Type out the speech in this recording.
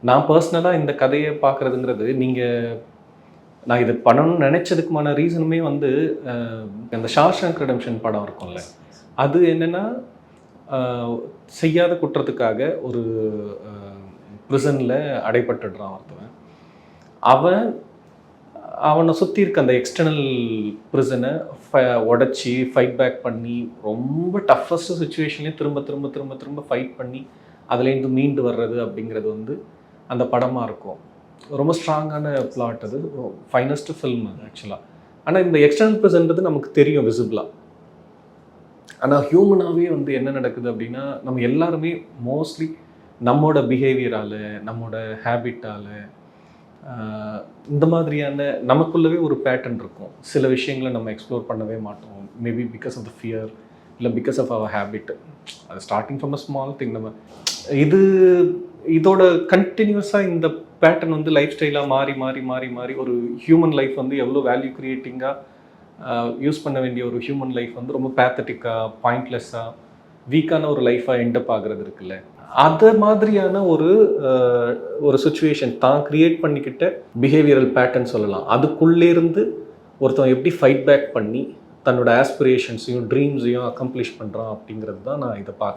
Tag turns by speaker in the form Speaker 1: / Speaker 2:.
Speaker 1: நான் பர்சனலாக இந்த கதையை பார்க்குறதுங்கிறது நான் இது பண்ணணும்னு நினச்சதுக்குமான ரீசனுமே வந்து அந்த ஷாஷாங்க் ரிடெம்ப்ஷன் படம் இருக்கும்ல, அது என்னென்னா செய்யாத குற்றத்துக்காக ஒரு ப்ரிசனில் அடைப்பட்டுடுறான் ஒருத்தவன். அவனை சுற்றி இருக்க அந்த எக்ஸ்டர்னல் ப்ரிசனை உடச்சி ஃபைட் பேக் பண்ணி ரொம்ப டஃபஸ்ட்டு சுச்சுவேஷன்லேயும் திரும்ப திரும்ப திரும்ப திரும்ப ஃபைட் பண்ணி அதுலேருந்து மீண்டு வர்றது அப்படிங்கிறது வந்து அந்த படமாக இருக்கும். ரொம்ப ஸ்ட்ராங்கான பிளாட், அது ஃபைனஸ்ட் ஃபில்ம் அது ஆக்சுவலாக. ஆனால் இந்த எக்ஸ்டர்னல் ப்ரிசன்றது நமக்கு தெரியும் விசிபிளாக. ஆனால் ஹியூமனாகவே வந்து என்ன நடக்குது அப்படின்னா, நம்ம எல்லாருமே மோஸ்ட்லி நம்மளோட பிஹேவியரால், நம்மளோட ஹேபிட்டால், இந்த மாதிரியான நமக்குள்ளவே ஒரு பேட்டர்ன் இருக்கும். சில விஷயங்களை நம்ம எக்ஸ்ப்ளோர் பண்ணவே மாட்டோம். Maybe because of the fear, இல்லை பிகாஸ் ஆஃப் அவர் ஹேபிட். அது starting from a small thing. நம்ம இதோட கண்டினியூஸாக இந்த பேட்டர்ன் வந்து லைஃப் ஸ்டைலாக மாறி மாறி மாறி மாறி ஒரு ஹியூமன் லைஃப் வந்து எவ்வளோ வேல்யூ க்ரியேட்டிங்காக யூஸ் பண்ண வேண்டிய ஒரு ஹியூமன் லைஃப் வந்து ரொம்ப பேத்தட்டிக்காக, பாயிண்ட்லெஸ்ஸாக, வீக்கான ஒரு லைஃபாக எண்டப் ஆகிறது இருக்குல்ல, அது மாதிரியான ஒரு சுச்சுவேஷன் தான் க்ரியேட் பண்ணிக்கிட்ட பிஹேவியரல் பேட்டர்ன் சொல்லலாம். அதுக்குள்ளேருந்து ஒருத்தன் எப்படி ஃபைட் பேக் பண்ணி தன்னோட ஆஸ்பிரேஷன்ஸையும் ட்ரீம்ஸையும் அக்கம்ப்ளிஷ் பண்ணுறான் அப்படிங்கிறது தான் நான் இதை பார்க்குறேன்.